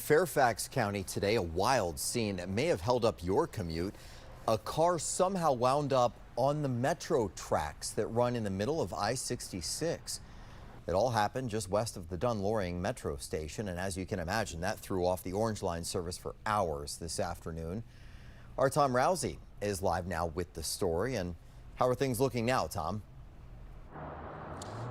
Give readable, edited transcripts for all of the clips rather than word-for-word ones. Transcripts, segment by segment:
Fairfax County today, a wild scene that may have held up your commute. A car somehow wound up on the metro tracks that run in the middle of I-66. It all happened just west of the Dunn Loring Metro station, and as you can imagine, that threw off the Orange Line service for hours this afternoon. Our Tom Rousey is live now with the story. And how are things looking now, Tom?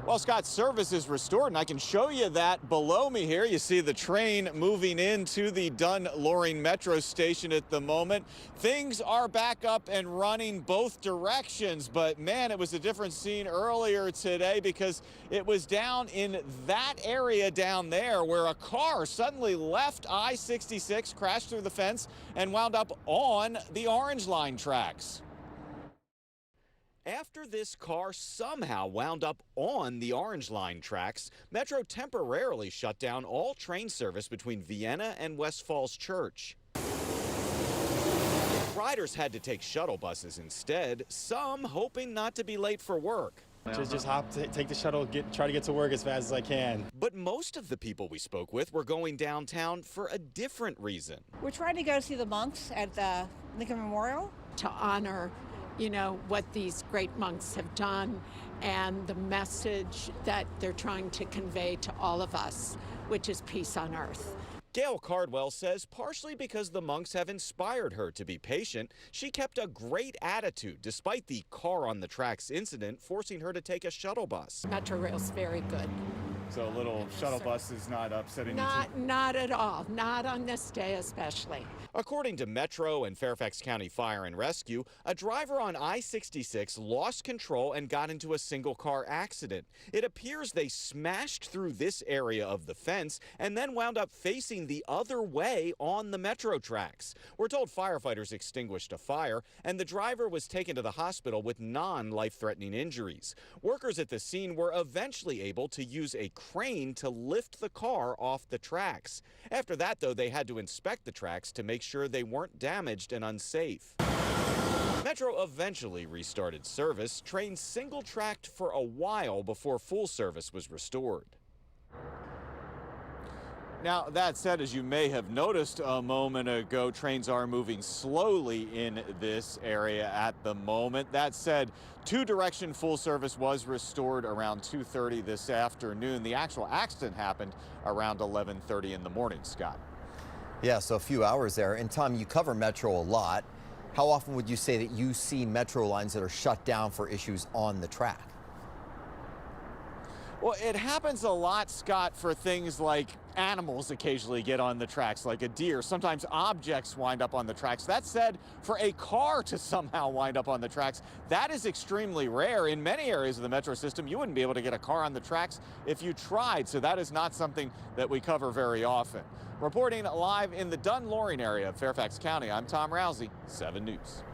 Well, Scott, service is restored, and I can show you that below me here. You see the train moving into the Dunn Loring Metro station at the moment. Things are back up and running both directions, but man, it was a different scene earlier today because it was down in that area down there where a car suddenly left I-66, crashed through the fence, and wound up on the Orange Line tracks. After this car somehow wound up on the Orange Line tracks, Metro temporarily shut down all train service between Vienna and West Falls Church. Riders had to take shuttle buses instead, some hoping not to be late for work. Just hop, take the shuttle, try to get to work as fast as I can. But most of the people we spoke with were going downtown for a different reason. We're trying to go see the monks at the Lincoln Memorial. To honor, what these great monks have done and the message that they're trying to convey to all of us, which is peace on earth. Gail Cardwell says partially because the monks have inspired her to be patient, she kept a great attitude despite the car on the tracks incident forcing her to take a shuttle bus. Metro Rail's very good. So a little shuttle bus is not upsetting you? Not at all. Not on this day especially. According to Metro and Fairfax County Fire and Rescue, a driver on I-66 lost control and got into a single-car accident. It appears they smashed through this area of the fence and then wound up facing the other way on the Metro tracks. We're told firefighters extinguished a fire, and the driver was taken to the hospital with non-life-threatening injuries. Workers at the scene were eventually able to use a crane to lift the car off the tracks. After that, though, they had to inspect the tracks to make sure they weren't damaged and unsafe. Metro eventually restarted service. Trains single-tracked for a while before full service was restored. Now, that said, as you may have noticed a moment ago, trains are moving slowly in this area at the moment. That said, two-direction full service was restored around 2:30 this afternoon. The actual accident happened around 11:30 in the morning, Scott. Yeah, so a few hours there. And Tom, you cover Metro a lot. How often would you say that you see Metro lines that are shut down for issues on the track? Well, it happens a lot, Scott, for things like animals occasionally get on the tracks, like a deer. Sometimes objects wind up on the tracks. That said, for a car to somehow wind up on the tracks, that is extremely rare. In many areas of the Metro system, you wouldn't be able to get a car on the tracks if you tried, so that is not something that we cover very often. Reporting live in the Dunn Loring area of Fairfax County, I'm Tom Rousey, 7 News.